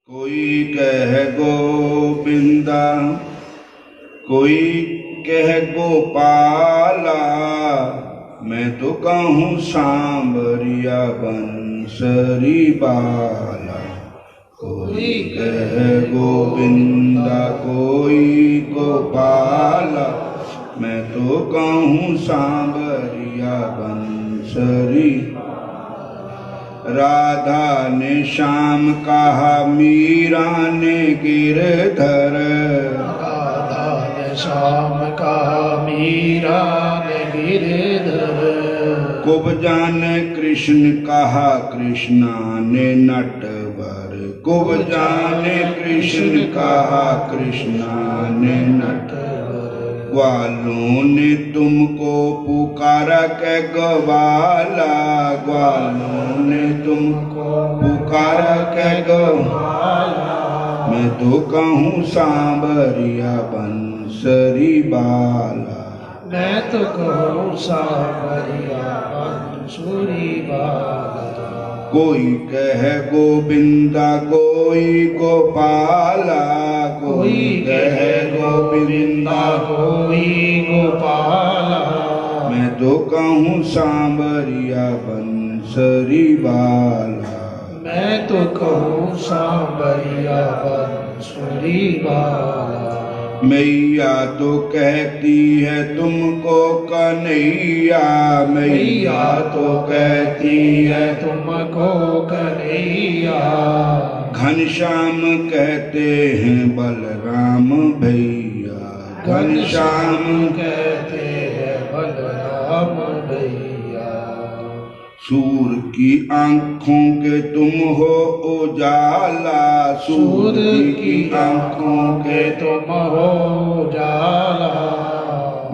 कोई कह गोविंदा, कोई कह गोपाला, मैं तो कहूँ सांवरिया बंसरी बाला। कोई कह गोविंदा, कोई गोपाला, मैं तो कहूँ सांवरिया बंसरी। राधा ने श्याम कहा, मीरा ने गिरधर। राधा ने श्याम कहा, मीरा ने गिरधर। कुब्जा ने कृष्ण कहा, कृष्णा ने नटवर। कुब्जा ने कृष्ण कहा, कृष्णा ने नटवर। ग्वालों ने तुमको पुकारा कै ग्वाला, ग्वालों ने तुमको पुकारा कै ग्वाला। मैं तो कहूँ सांवरिया बंसरी बाला। मैं तो कहूँ सांवरिया बंसरी बाला। कोई कह गोविंदा, कोई गोपाला, कोई कह गोविंदा, कोई गोपाला। मैं तो कहूँ सांवरिया बंसरी बाला। मैं तो कहूँ सांवरिया बंसरी बाला। मैया तो कहती है तुमको कन्हैया, मैया तो कहती है तुमको कन्हैया। घनश्याम कहते हैं बलराम भैया, घनश्याम कहते हैं बलराम भैया। सूर की आंखों के तुम हो उजाला, सूर की आंखों के तुम हो उजाला।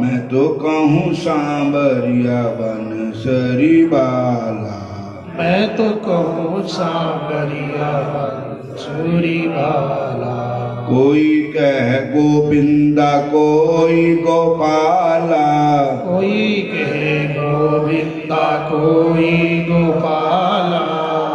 मैं तो कहूँ सांवरिया बंसरी बाला। मैं तो कहूँ सांवरिया बंसरी बाला। कोई कह गोविंदा, कोई गोपाला, कोई कहे गोविंदा, कोई गोपाला।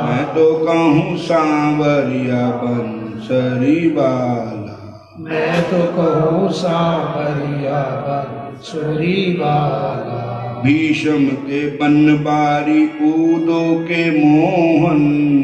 मैं तो कहूँ सांवरिया बंसरी बाला। मैं तो कहूँ सांवरिया बंसरी बाला। भीष्म के बनवारी ऊदो के मोहन,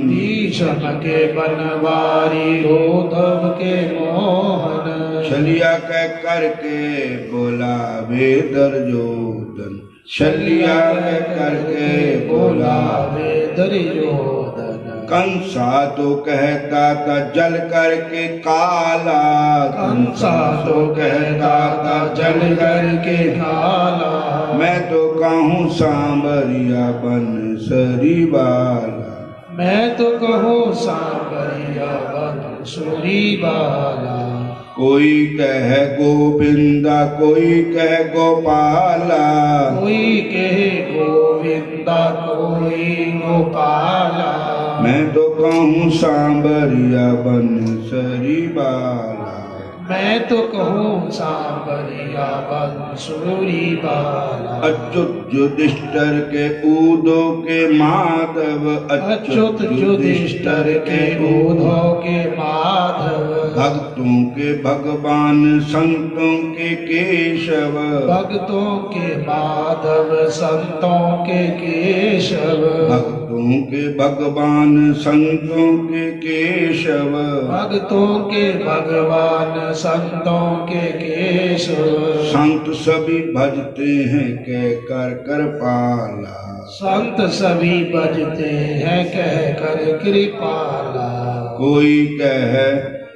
भीष्म के बनवारी उद्धव के मोहन। छलिया कह करके बोलावे दुर्योधन, छलिया कह करके बोलावे। दुर्योधन कंसा तो कहता था जल करके काला, कंसा तो कहता था जल करके काला। मैं तो कहूँ सांवरिया बंसरी बाला। मैं तो कहूँ सांवरिया बंसरी बाला। कोई कह गोविंदा, कोई कह गोपाला, कोई कहे गोविंदा, कोई गोपाला। मैं तो कहूँ सांवरिया बंसरी बाला। मैं तो कहूँ सांवरिया बंसरी बाला। अच्युत युधिष्ठिर के ऊदो के माधव, अच्युत युधिष्ठिर के उद्धव के माधव। भक्तों के भगवान संतों के केशव, भक्तों के माधव संतों के केशव। भक्तों के भगवान संतों के केशव। भक्तों के भगवान संतों के केशव। संत सभी भजते हैं कह कर कृपाला, संत सभी बजते हैं कह कर कृपाला। कोई कह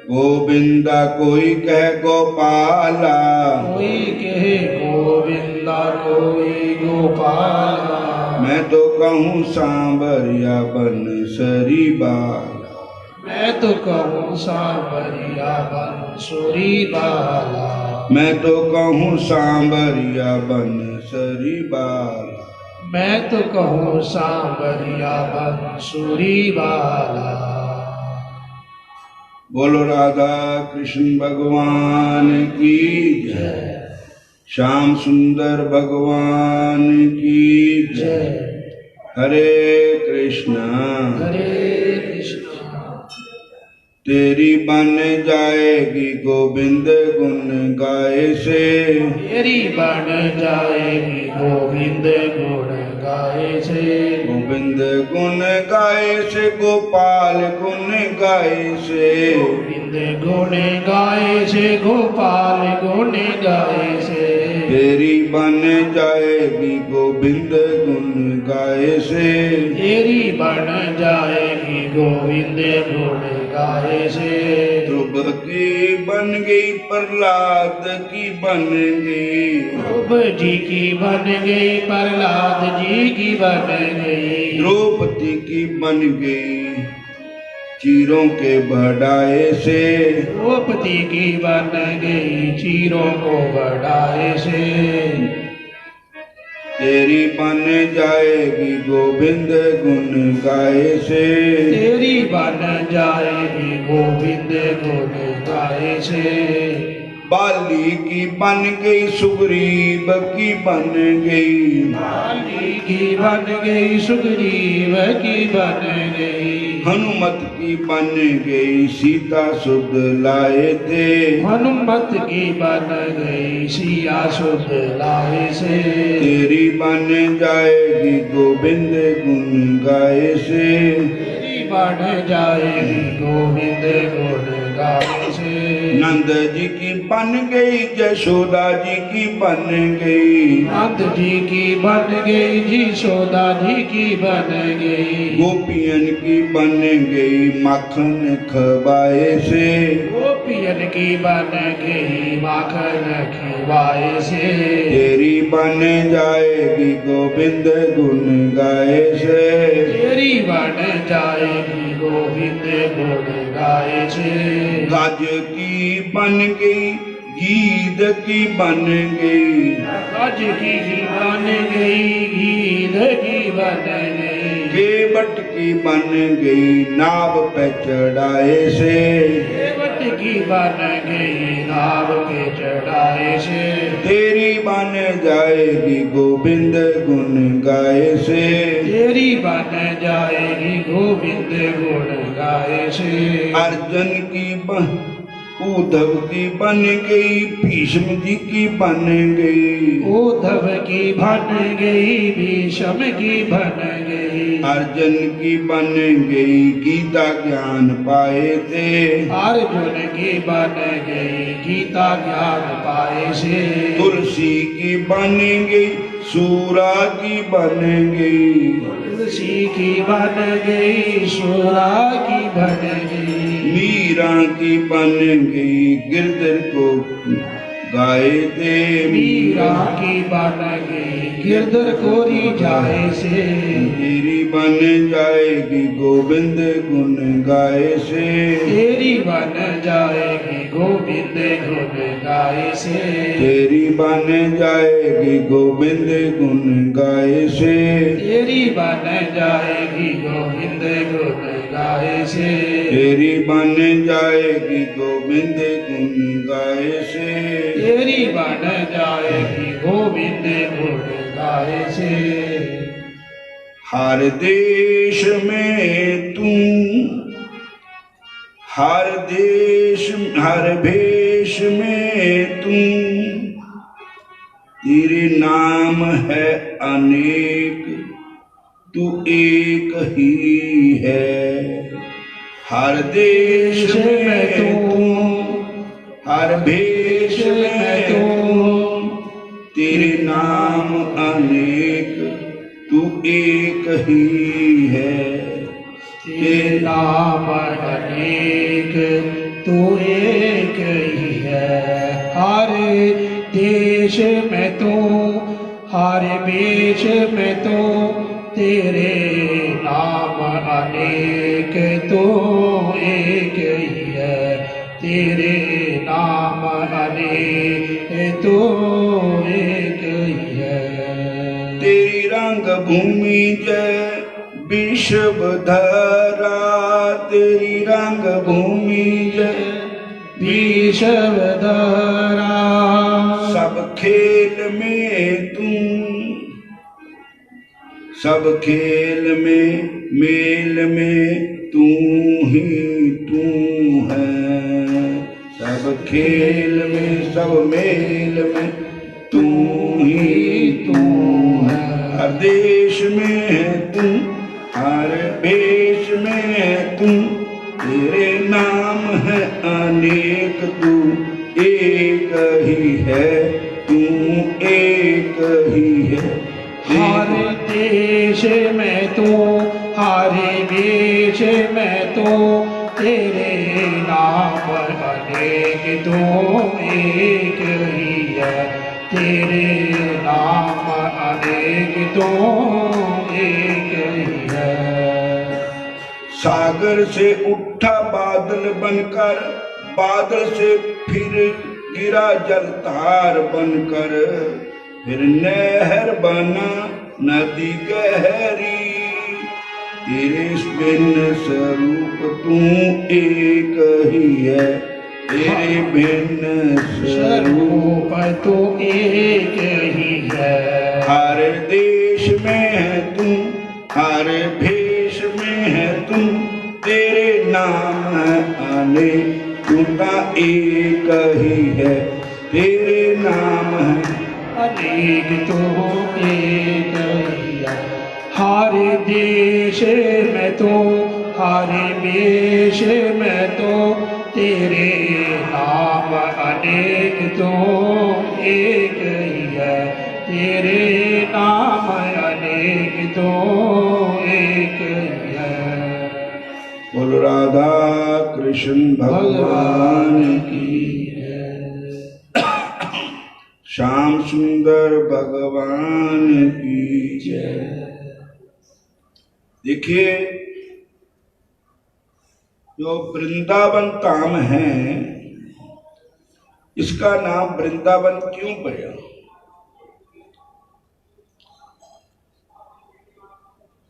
गोविंदा, कोई कह गोपाला, कोई कहे गोविंदा, कोई गोपाला। मैं तो कहूँ सांवरिया बंसरी बाला। मैं तो कहूँ सांवरिया बंसरी बाला। मैं तो कहूँ सांवरिया बंसरी बाला। मैं तो कहूँ सांवरिया बंसरी बाला। बोलो राधा कृष्ण भगवान की जय, श्याम सुंदर भगवान की जय। हरे कृष्णा हरे कृष्णा तेरी बन जाएगी गोविंद गुण गाए से। तेरी बन जाएगी गोविंद गुण गाए से। गोविंद गुण गाए से गोपाल गुण गाए से। गोविंद गुण गाए से गोपाल गुण गाए से। तेरी बन जाएगी गोविंद गुण गाए से। तेरी बन जाएगी गोविंद गुण गाए से। ध्रुव की बन गई प्रहलाद की बन गई। ध्रुव जी की बन गई प्रहलाद जी की बन गई। द्रौपदी की बन गई चीरों के बढ़ाए से। द्रौपदी की बन गई चीरों को बढ़ाए से। तेरी बन जाएगी गोविंद गुण गाए से। तेरी बन जाएगी गोविंद गुण गाए से। बाली की बन गई सुग्रीव की बन गई। बाली की बन गई सुग्रीव की बन गई। हनुमत की बन गई सीता सुध लाए थे। हनुमत की बन गई सिया सुध लाए से। तेरी बन जाएगी गोविंद गुण गाए से। तेरी बन जाएगी गोविंद गुण गाए से। नंद जी की बन गई यशोदा जी की बन गई। नंद जी की बन गई यशोदा जी की बन गई। गोपियन की बन गई माखन खवाए से। गोपियन की बन गई माखन खिवाए से। तेरी बन जाएगी गोविंद गुण गाए से। तेरी बन जाएगी गोविंद गुण गाए से। गज की बन गई गीध की बन गई। गज की बन गई गीध की बन गई। केवट की बन गई नाव पे चढ़ाए से। केवट की बन गई नाव के चढ़ाए से। तेरी बन जाएगी गोविंद गुण गाए से। तेरी बन जाएगी गोविंद गुण गाए से। अर्जुन की बन उद्धव की बन गई भीष्म जी की बन गई। उद्धव की बन गई भीष्म की बन गई। अर्जुन की बन गई गीता ज्ञान पाए थे। अर्जुन की बन गई गीता ज्ञान पाए से। तुलसी की बन गई सूरा की बन गई। तुलसी की बन गई सूरा की बन गई। मीरा की बन गई गिरधर को गाए थे। मीरा की बन गई गिरधर कोरी जाए से। तेरी बन जाएगी गोविंद गुण गाए से। तेरी बन जाएगी गोविंद गुण गाए से। तेरी बन जाएगी गोविंद गुण गाए से। तेरी बन जाएगी गोविंद गुण गाए से। तेरी बन जाएगी गोविंद गुण गाए से। तेरी बन जाएगी गोविंद गुण गाए से। हर देश में तू हर देश हर भेष में तू तेरे नाम है अनेक तू एक ही है। हर देश में तू हर भेष में तू तेरे नाम अनेक तू एक ही है। तेरे नाम अनेक तू एक ही है। हर देश में तू हर वेश में तू तेरे नाम अनेक तू एक ही है। तेरे नाम अनेक तू एक ही है। तेरी रंग भूमि जय विश्व धरा। तेरी रंग भूमि जय विश्व धरा। सब खेल में तू सब खेल में मेल में तू ही तू सब खेल में सब मेल में तू ही तू है। हर देश में है तू, हर भेष में है तू, तेरे नाम है अनेक, तू एक ही है, तू एक ही है। हर देश में तू, हर वेश में तू, तेरे नाम अनेक, तू एक ही है, तेरे नाम अनेक, तू एक ही है। सागर से उठा बादल बनकर, बादल से फिर गिरा जलधार बनकर, फिर नहर बना नदी गहरी, तेरे बिन स्वरूप तू एक ही है, तेरे बिन स्वरूप स्वरूप तू एक ही है। हर देश में है तू, हर भेष में है तू, तेरे नाम है अनेक, तू एक ही है, तेरे नाम है अनेक, तू एक ही है। हर देश में तो, हर वेश में तो, तेरे नाम अनेक, तो एक ही है, तेरे नाम अनेक, तो एक ही है। बोलो राधा कृष्ण भगवान की, श्याम सुंदर भगवान की जय। देखिए, जो वृंदावन धाम है, इसका नाम वृंदावन क्यों पड़ा?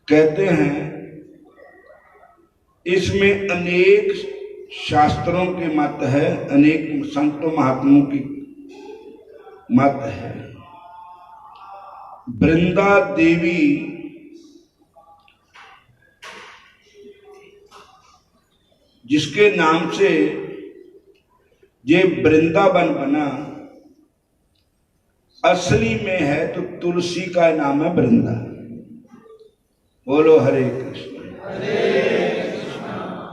कहते हैं इसमें अनेक शास्त्रों के मत है, अनेक संतों महात्माओं की मत है। वृंदा देवी जिसके नाम से ये वृंदावन बना, असली में है तो तुलसी का नाम है वृंदा। बोलो हरे कृष्ण।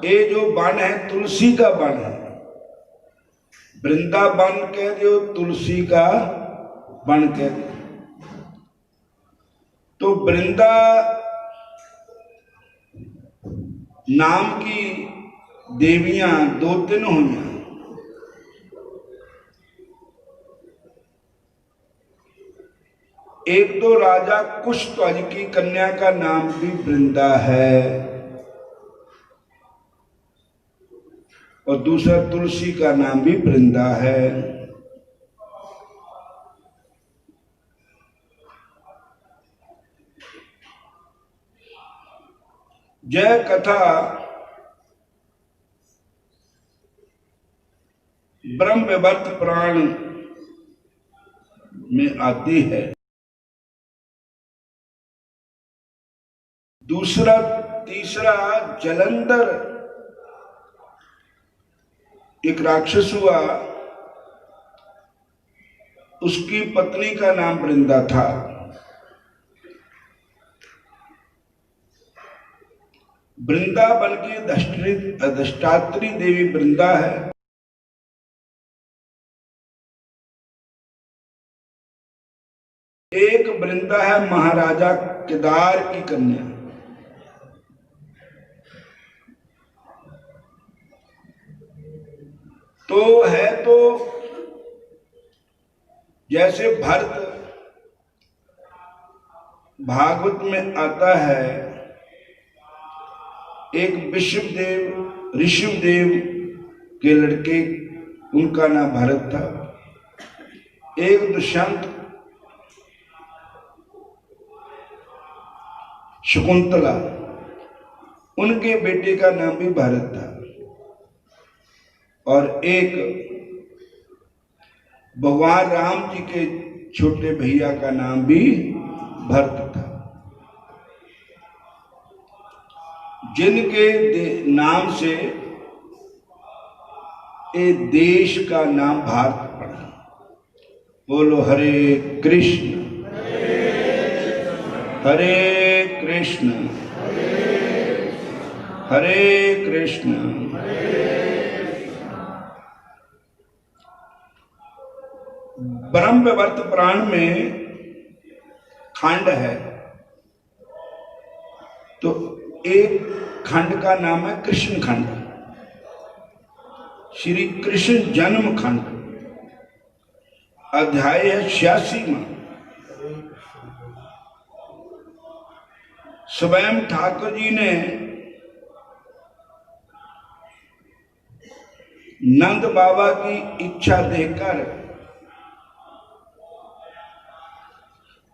ये जो वन है तुलसी का वन है, वृंदावन कह दो, तुलसी का वन कह दो। तो वृंदा नाम की देवियां दो तीन हुई। एक तो राजा कुशध्वज की कन्या का नाम भी वृंदा है, और दूसरा तुलसी का नाम भी वृंदा है। जय कथा ब्रह्म विवर्त पुराण में आती है। दूसरा तीसरा जलंधर एक राक्षस हुआ, उसकी पत्नी का नाम वृंदा था। वृंदावन की अधिष्ठात्री देवी वृंदा है। एक वृंदा है महाराजा केदार की कन्या। तो है तो जैसे भरत भागवत में आता है, एक विश्वदेव ऋषभदेव के लड़के, उनका नाम भरत था। एक दुष्यंत शकुंतला, उनके बेटे का नाम भी भरत था। और एक भगवान राम जी के छोटे भैया का नाम भी भरत था। जिनके नाम से ये देश का नाम भारत पड़ा। बोलो हरे कृष्ण हरे कृष्ण हरे कृष्ण। ब्रह्मवर्त पुराण में खंड है, तो एक खंड का नाम है कृष्ण खंड, श्री कृष्ण जन्म खंड। अध्याय है 86वां। स्वयं ठाकुर जी ने नंद बाबा की इच्छा देकर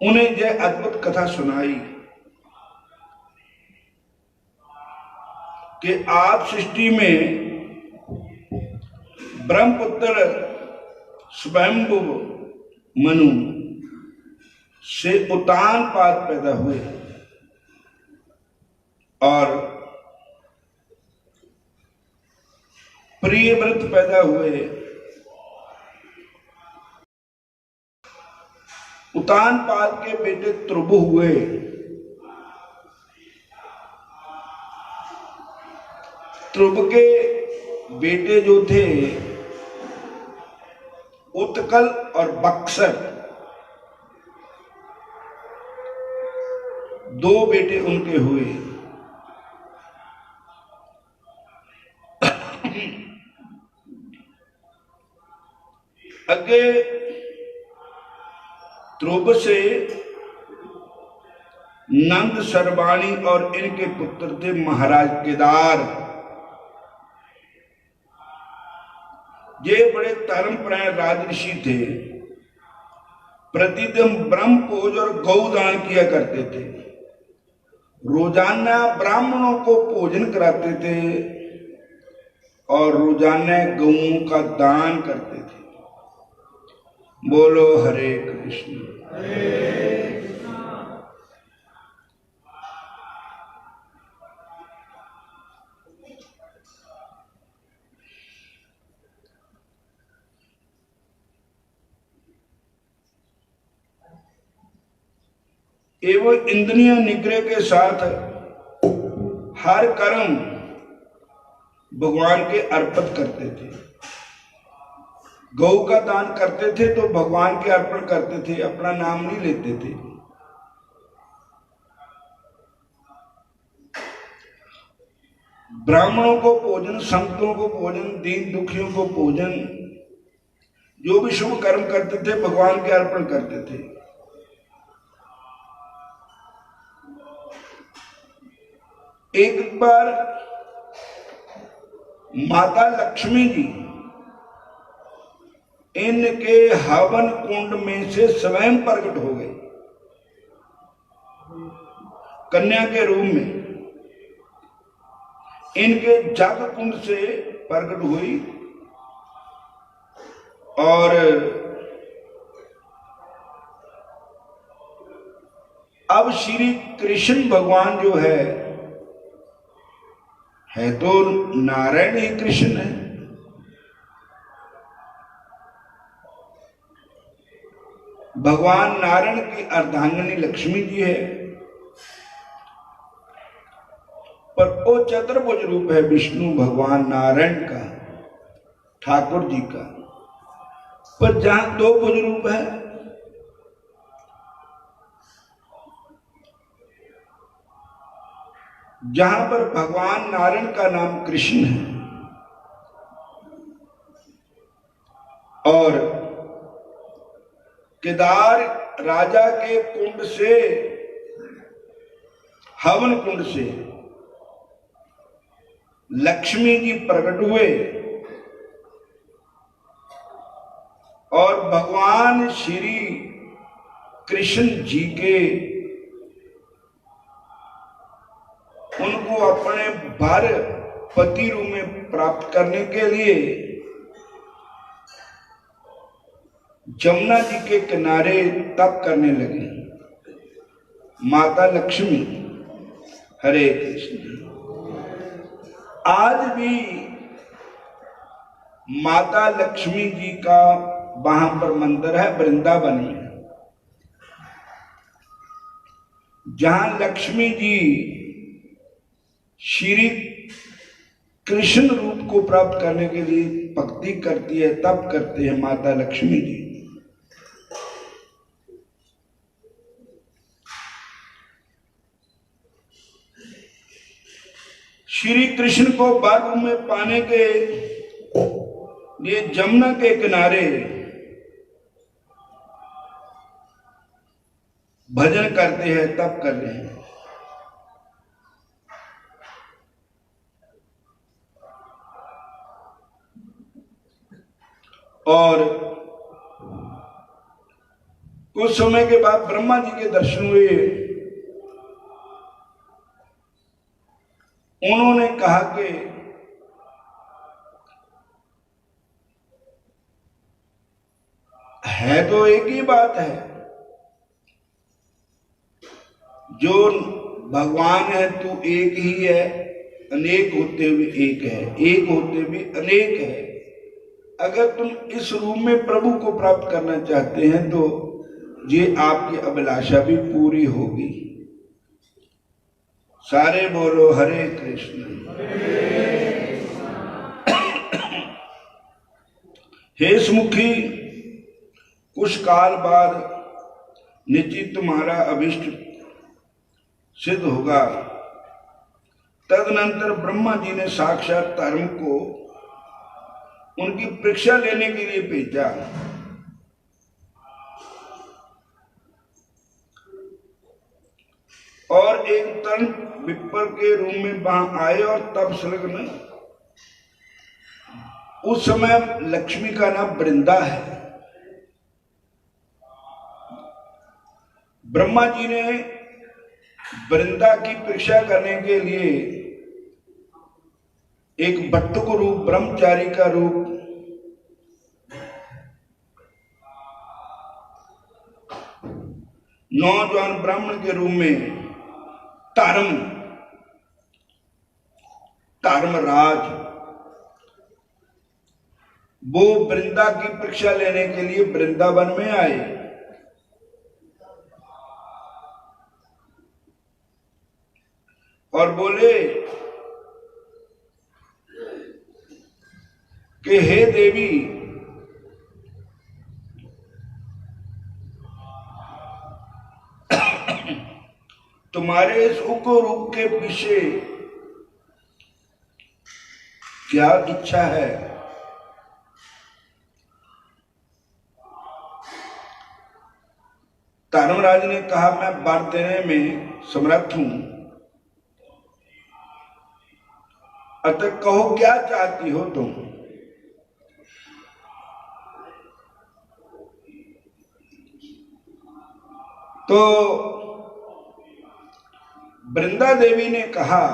उन्हें यह अद्भुत कथा सुनाई कि आप सृष्टि में ब्रह्मपुत्र स्वयंभु मनु से उतानपाद पैदा हुए और प्रियव्रत पैदा हुए। उतानपाद के बेटे त्रुबु हुए। त्रुब के बेटे जो थे उत्कल और बक्सर, दो बेटे उनके हुए। अगे ध्रुव से नंद सर्वाणी और इनके पुत्र थे महाराज केदार। ये बड़े धर्मपरायण राजऋषि थे, प्रतिदिन ब्रह्म भोज और गौदान किया करते थे। रोजाना ब्राह्मणों को भोजन कराते थे और रोजाना गौओं का दान करते थे। बोलो हरे कृष्ण एवं इंद्रिय निग्रह के साथ हर कर्म भगवान के अर्पित करते थे। गौ का दान करते थे तो भगवान के अर्पण करते थे, अपना नाम नहीं लेते थे। ब्राह्मणों को भोजन, संतों को भोजन, दीन दुखियों को भोजन, जो भी शुभ कर्म करते थे भगवान के अर्पण करते थे। एक बार माता लक्ष्मी जी इनके हवन कुंड में से स्वयं प्रकट हो गए, कन्या के रूप में। इनके जग कुंड से प्रकट हुई और अब श्री कृष्ण भगवान जो है तो नारायण ही कृष्ण है। भगवान नारायण की अर्धांगिनी लक्ष्मी जी है, पर वो चतुर्भुज रूप है विष्णु भगवान नारायण का, ठाकुर जी का। पर जहां दो भुज रूप है, जहां पर भगवान नारायण का नाम कृष्ण है और केदार राजा के कुंड से, हवन कुंड से लक्ष्मी जी प्रकट हुए और भगवान श्री कृष्ण जी के उनको अपने भर पति रूप में प्राप्त करने के लिए जमुना जी के किनारे तप करने लगे। माता लक्ष्मी, हरे कृष्ण। आज भी माता लक्ष्मी जी का वहां पर मंदिर है वृंदावन में, जहां लक्ष्मी जी श्री कृष्ण रूप को प्राप्त करने के लिए भक्ति करती है, तब करते हैं माता लक्ष्मी जी। श्री कृष्ण को बाग में पाने के लिए जमुना के किनारे भजन करते हैं, तब कर रहे हैं। और कुछ समय के बाद ब्रह्मा जी के दर्शन हुए। उन्होंने कहा कि है तो एक ही बात है, जो भगवान है तू एक ही है, अनेक होते हुए एक है, एक होते हुए अनेक है। अगर तुम इस रूप में प्रभु को प्राप्त करना चाहते हैं तो ये आपकी अभिलाषा भी पूरी होगी। सारे बोलो हरे कृष्ण। हे सुमुखी, कुछ काल बाद निश्चित तुम्हारा अभिष्ट सिद्ध होगा। तदनंतर ब्रह्मा जी ने साक्षात धर्म को उनकी परीक्षा लेने के लिए भेजा। और एक तन विप्र के रूप में वहां आए और तब संलग्न। उस समय लक्ष्मी का नाम वृंदा है। ब्रह्मा जी ने वृंदा की परीक्षा करने के लिए एक भट्ट को रूप, ब्रह्मचारी का रूप नौजवान ब्राह्मण के रूप में धर्मराज वो वृंदा की परीक्षा लेने के लिए वृंदावन में आए। और बोले कि हे देवी, तुम्हारे इस उग्र रूप के पीछे क्या इच्छा है? धर्मराज ने कहा, मैं वर देने में समर्थ हूं, अतः कहो क्या चाहती हो तुम? तो वृंदा देवी ने कहा,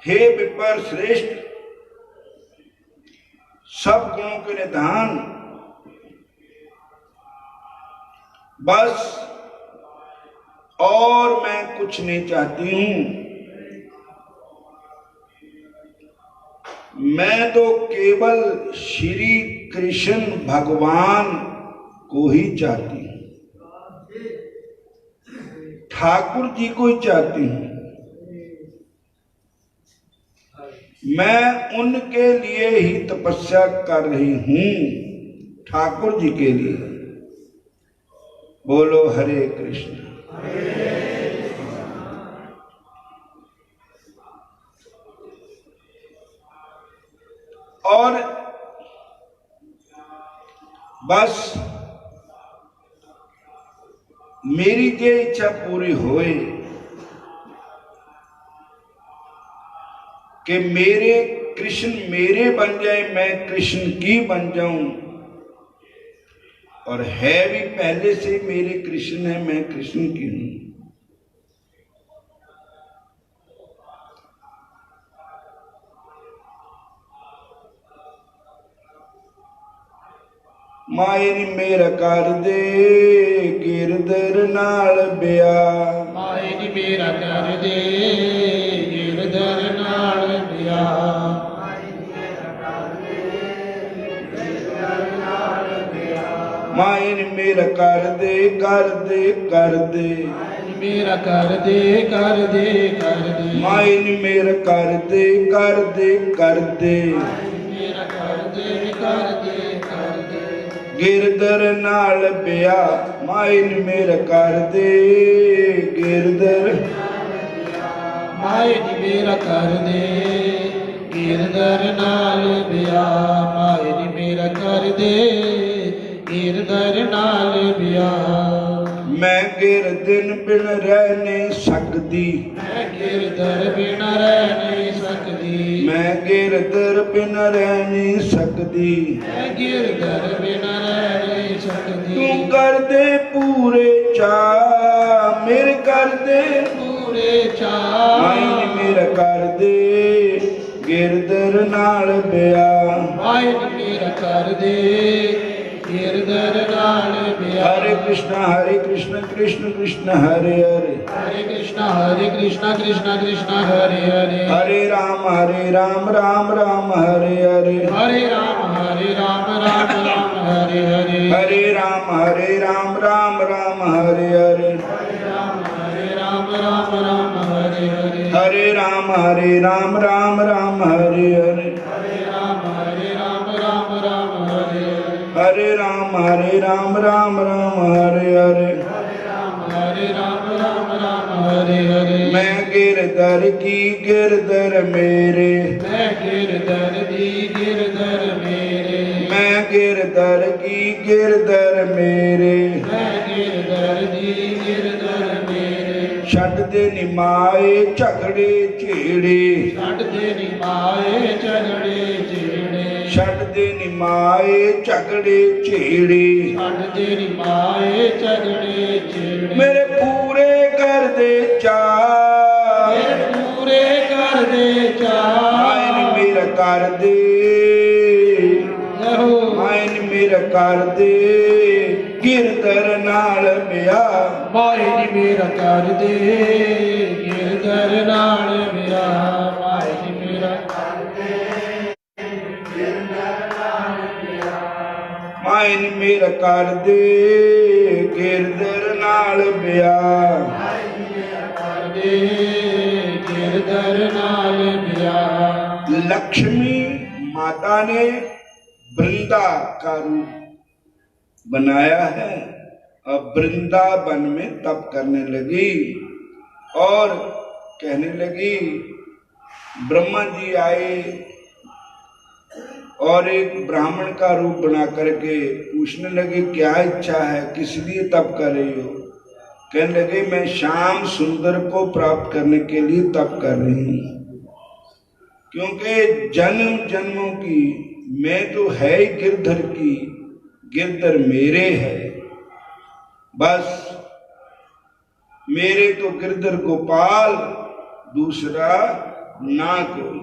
हे विप्र श्रेष्ठ, सब गुणों के निधान, बस और मैं कुछ नहीं चाहती हूं। मैं तो केवल श्री कृष्ण भगवान को ही चाहती हूं, ठाकुर जी को ही चाहती हूं। मैं उनके लिए ही तपस्या कर रही हूं, ठाकुर जी के लिए। बोलो हरे कृष्ण। और बस मेरी ये इच्छा पूरी होए कि मेरे कृष्ण मेरे बन जाए, मैं कृष्ण की बन जाऊं। और है भी पहले से मेरे कृष्ण है, मैं कृष्ण की हूं। माए नी मेरा कर दे गिरधर नाल ब्याह, माए नी मेरा कर दे गिरधर नाल ब्याह। माइन मेरा कर दे कर दे कर दे मेरा कर दे कर दे कर दे माइन मेरा कर दे कर दे कर दे मेरा कर दे कर दे कर दे गिरधर नाल बिया माइन मेरा कर दे गिरधर माए नी मेरा कर दे गिरधर नाल ब्याह माए नी मेरा कर दे गिरधर नाल ब्याह मैं गिरधन बिन रह नहीं सकती मैं गिरधर बिन रह नहीं सकती मैं गिरधर बिन रह नहीं सकती मैं गिरधर बिन रह नहीं सकती तू कर दे पूरे चा मेरे कर दे पूरे माइन चाह मेरा कर दे गिरधर नाल बिया माए नी मेरा कर दे गिरधर नाल ब्याह हरे कृष्ण कृष्ण कृष्ण हरे हरे हरे कृष्णा कृष्णा कृष्णा हरे हरे हरे राम राम राम हरे हरे हरे राम राम राम हरे हरे हरे राम राम राम हरे हरे राम राम हरे हरे हरे राम राम राम हरे हरे राम राम हरे हरे हरे राम राम राम हरे हरे राम राम हरे हरे मैं गिरधर की गिरधर मेरे मैं गिरधर दी गिरधर मेरे मैं गिरधर की गिरधर मेरे मैं गिरधर दी गिरधर मेरे छੱਡ ਦੇ ਨਿਮਾਏ ਝਗੜੇ ਝੇੜੇ ਛੱਡ ਦੇ ਨੀ ਮਾਏ ਝਗੜੇ ਜਿਹੜੇ ਛੱਡ ਦੇ ਨਿਮਾਏ ਝਗੜੇ ਝੇੜੇ ਛੱਡ ਦੇ ਨੀ ਮਾਏ ਝਗੜੇ ਜਿਹੜੇ ਮੇਰੇ ਪੂਰੇ ਕਰ ਦੇ ਚਾਅ ਮੇਰੇ ਪੂਰੇ ਕਰ ਦੇ ਚਾਹ ਮਾਇਨ ਮੇਰਾ ਕਰ ਦੇ ਲਹੋ ਮਾਇਨ ਮੇਰਾ ਕਰ ਦੇ गिरधर नाल ब्याह ਮਾਏ ਨੀ ਮੇਰਾ ਕਰ ਦੇ ਗਿਰਧਰ ਨਾਲ ਵਿਆਹ ਮਾਏ ਨੀ ਮੇਰਾ ਕਰ ਦੇ ਮਾਇਨ ਮੇਰਾ ਕਰ ਦੇ गिरधर नाल ब्याह ਕਰ ਦੇ ਗਿਰਧਰ ਨਾਲ ਵਿਆਹ लक्ष्मी माता ने वृंदा का रूप बनाया है और वृंदावन में तप करने लगी और कहने लगी ब्रह्मा जी आए और एक ब्राह्मण का रूप बना करके पूछने लगे क्या इच्छा है किस लिए तप कर रही हो कहने लगे मैं श्याम सुंदर को प्राप्त करने के लिए तप कर रही हूँ क्योंकि जन्म जन्मों की मैं तो है ही गिरधर की गिरधर मेरे है बस मेरे तो गिरधर गोपाल दूसरा ना कोई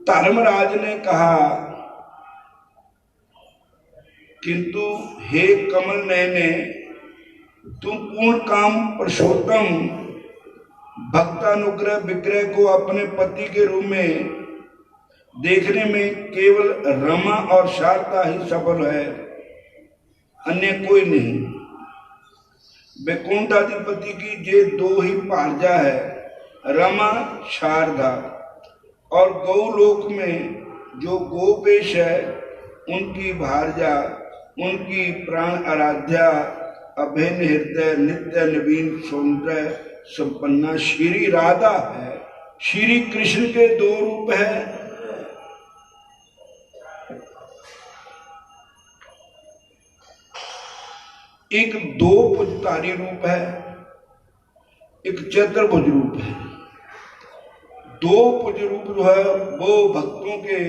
धर्मराज ने कहा किंतु हे कमल नयने तुम पूर्ण काम पुरुषोत्तम भक्तानुग्रह विग्रह को अपने पति के रूप में देखने में केवल रमा और शारदा ही सफल है अन्य कोई नहीं वैकुंठाधिपति की ये दो ही भारजा है रमा शारदा और गौलोक में जो गोपेश है उनकी भारजा उनकी प्राण आराध्या अभिन्न हृदय नित्य नवीन सौंदर्य संपन्ना श्री राधा है श्री कृष्ण के दो रूप है एक दो भुजधारी रूप है एक चतुर्भुज रूप है दो भुज रूप जो है वो भक्तों के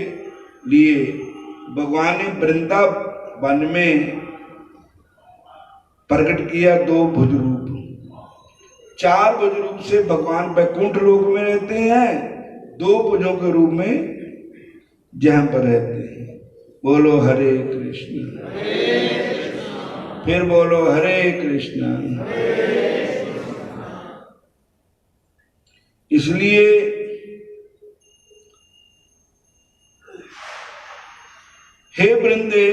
लिए भगवान ने वृंदावन में प्रकट किया दो भुज रूप चार भुज रूप से भगवान वैकुंठ लोक में रहते हैं दो भुजों के रूप में जहां पर रहते हैं बोलो हरे कृष्ण फिर बोलो हरे कृष्ण इसलिए हे वृंदे,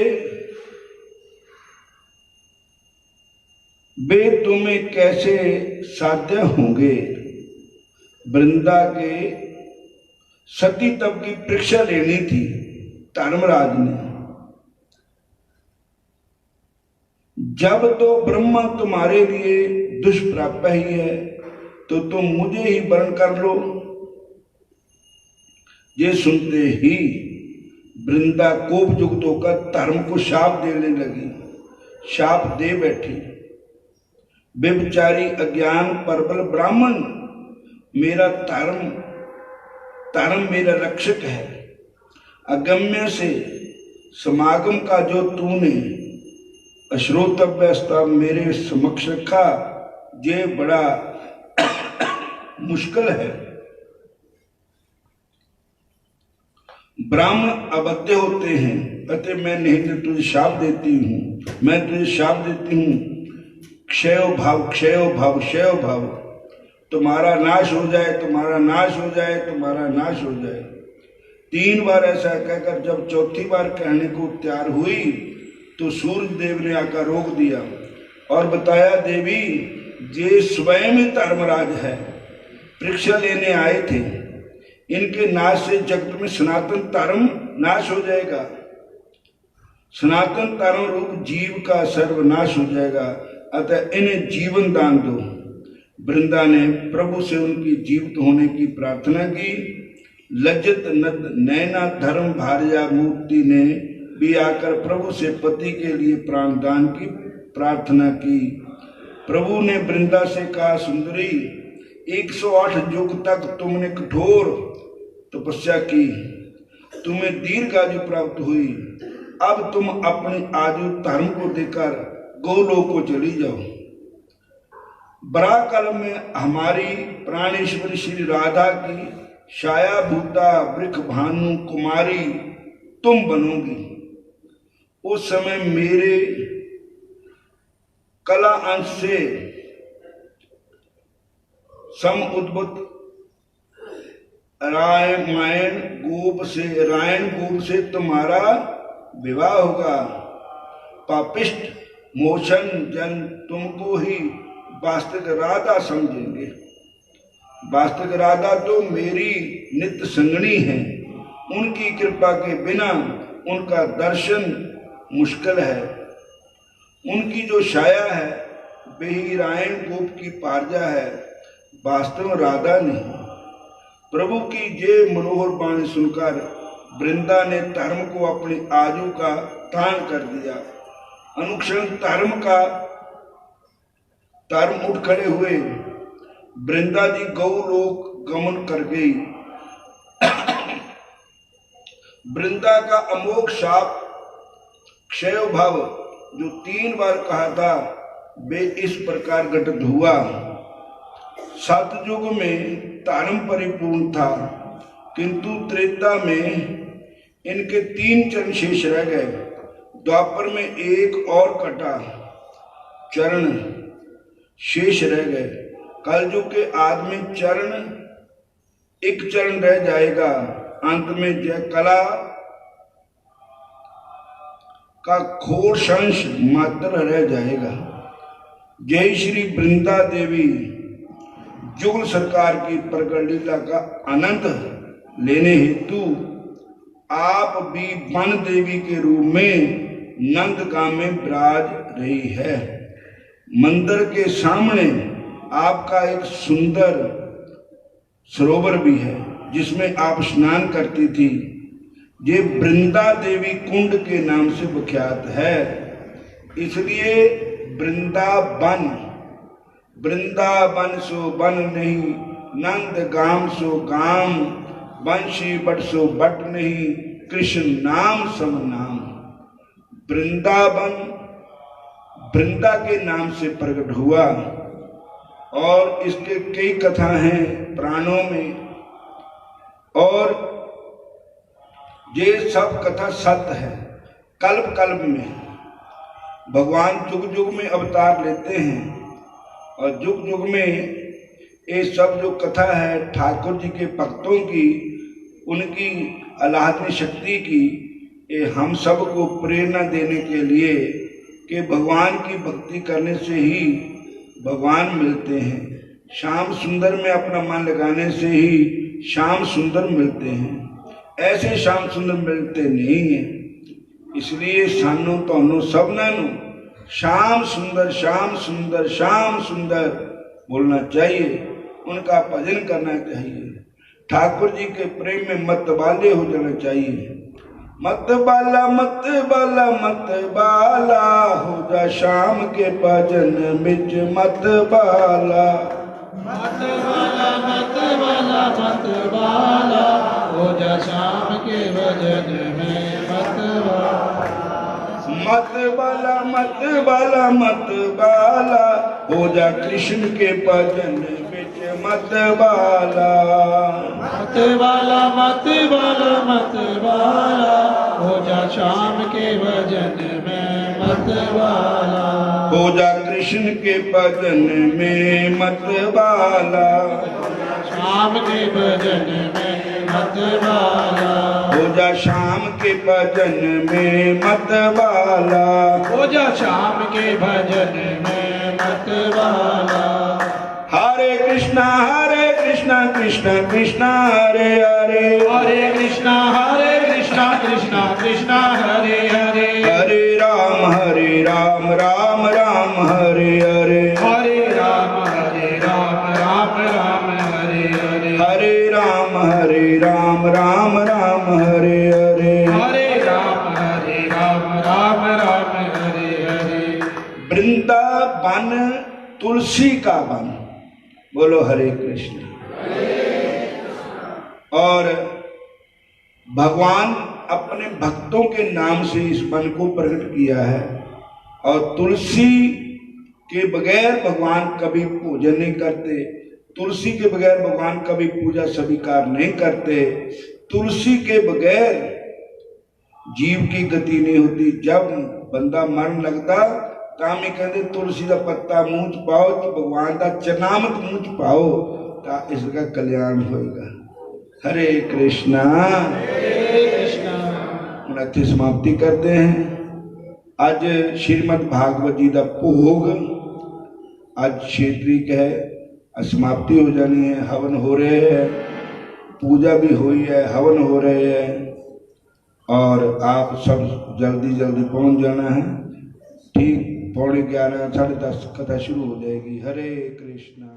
वे तुम्हें कैसे साध्य होंगे। वृंदा के सती तप की परीक्षा लेनी थी धर्मराज ने। जब तो ब्रह्मा तुम्हारे लिए दुष्प्राप्य ही है तो तुम मुझे ही वर्ण कर लो। ये सुनते ही वृंदा कोप युक्त होकर धर्म को शाप देने लगी। शाप दे बैठी, बेचारी अज्ञान प्रबल ब्राह्मण, मेरा धर्म मेरा रक्षक है। अगम्य से समागम का जो तूने अश्रोतव्य मेरे समक्ष रखा, ये बड़ा मुश्किल है। ब्राह्मण अबद्ध होते हैं, अतः मैं नहीं तो तुझे शाप देती हूँ, मैं तुझे शाप देती हूँ। क्षय भाव, क्षय भाव, क्षय भाव, तुम्हारा नाश हो जाए, तुम्हारा नाश हो जाए, तुम्हारा नाश हो जाए। 3 बार ऐसा कहकर जब चौथी बार कहने को तैयार हुई तो सूर्य देव ने आकर रोक दिया और बताया, देवी ये स्वयं ही धर्मराज है, परीक्षा लेने आए थे। इनके नाश से जगत में सनातन धर्म नाश हो जाएगा, सनातन धर्म रूप जीव का सर्वनाश हो जाएगा, अतः इन्हें जीवन दान दो। वृंदा ने प्रभु से उनकी जीवित होने की प्रार्थना की। लज्जित नैना धर्म भार्या मूर्ति ने भी आकर प्रभु से पति के लिए प्राण दान की प्रार्थना की। प्रभु ने वृंदा से कहा, सुंदरी 108 युग तक तुमने कठोर तपस्या की, तुम्हें दीर्घ आयु प्राप्त हुई। अब तुम अपनी आयु धर्म को देकर गोलोक को चली जाओ। बराकाल में हमारी प्राणेश्वरी श्री राधा की छाया भूता वृक्ष भानु कुमारी तुम बनोगी। उस समय मेरे कला अंश से सम उद्भुत रायण गोप से तुम्हारा विवाह होगा। पापिष्ट मोशन जन तुमको ही वास्तविक राधा समझेंगे। वास्तविक राधा तो मेरी नित्य संगनी है, उनकी कृपा के बिना उनका दर्शन मुश्किल है। उनकी जो छाया है वे ही रायण गोप की पारजा है, वास्तव में राधा नहीं। प्रभु की ये मनोहर वाणी सुनकर वृंदा ने धर्म को अपनी आयु का दान कर दिया। अनुक्षण धर्म उठ खड़े हुए। वृंदा जी गौलोक गमन कर गई। वृंदा का अमोघ शाप क्षय भाव जो 3 बार कहा था वे इस प्रकार घटित हुआ। सतयुग में धर्म परिपूर्ण था, किंतु त्रेता में इनके 3 चरण शेष रह गए। द्वापर में एक और कटा चरण शेष रह गए। कलयुग के आदमी चरण एक चरण रह जाएगा। अंत में जय कला का घोषंश मात्र रह जाएगा। जय श्री वृंदा देवी जुगल सरकार की प्रकट लीला का आनंद लेने हेतु आप भी वन देवी के रूप में नंदगांव में विराज रही है। मंदिर के सामने आपका एक सुंदर सरोवर भी है जिसमें आप स्नान करती थी। ये वृंदा देवी कुंड के नाम से विख्यात है, इसलिए वृंदावन। वृंदावन सो वन नहीं, नंदगाम सो गाम, बंशी बट सो बट नहीं, कृष्ण नाम सम नाम। वृंदावन वृंदा के नाम से प्रकट हुआ और इसके कई कथा हैं पुराणों में, और ये सब कथा सत्य है। कल्प कल्प में भगवान युग युग में अवतार लेते हैं और युग युग में ये सब जो कथा है ठाकुर जी के भक्तों की, उनकी आह्लादनी शक्ति की, ये हम सबको प्रेरणा देने के लिए कि भगवान की भक्ति करने से ही भगवान मिलते हैं। श्याम सुंदर में अपना मन लगाने से ही श्याम सुंदर मिलते हैं। ऐसे श्याम सुंदर मिलते नहीं हैं। इसलिए सानू तोनू सबना नू श्याम सुंदर श्याम सुंदर श्याम सुंदर बोलना चाहिए, उनका भजन करना चाहिए, ठाकुर जी के प्रेम में मत वाले हो जाना चाहिए। मत बाला मत बाला मत बाला हो जा श्याम के भजन बिच मत बाला। मत वाला मत वाला मत वाला हो जा श्याम के भजन में मत वाला। मत बाला मत बाला मत बाला हो जा कृष्ण के भजन बिच मत बाला। मत वाला मत वाला मत वाला हो जा श्याम के भजन में मत वाला। हो जा कृष्ण के भजन में मत बाला। श्याम के भजन में मत वाला। हो जा श्याम के भजन में मत बाला। हो जा श्याम के भजन में मत वाला। हरे कृष्णा कृष्णा कृष्णा हरे हरे। हरे कृष्णा कृष्णा कृष्णा हरे हरे। हरे राम राम राम हरे हरे। हरे राम राम राम हरे हरे। हरे राम राम राम हरे हरे। हरे राम राम राम हरे हरे। वृंदावन तुलसी का वन, बोलो हरे कृष्ण। और भगवान अपने भक्तों के नाम से इस वन को प्रकट किया है। और तुलसी के बगैर भगवान कभी पूजन नहीं करते, तुलसी के बगैर भगवान कभी पूजा स्वीकार नहीं करते। तुलसी के बगैर जीव की गति नहीं होती। जब बंदा मरण लगता ਤਾਂ ਵੀ ਕਹਿੰਦੇ तुलसी का पत्ता मुंह च पाओ तो भगवान का चरनामत मुंह च पाओ तो इसका कल्याण होएगा। हरे कृष्णा। हम इत्थे समाप्ति करते हैं। अज श्रीमद भागवत जी का भोग अज 6 तरीक है, समाप्ति हो जानी है। हवन हो रहे हैं, पूजा भी हुई है, हवन हो रहे हैं और आप सब जल्दी जल्दी पहुंच जाना है। ठीक 11:30 10:30 कथा शुरू हो जाएगी। हरे कृष्णा।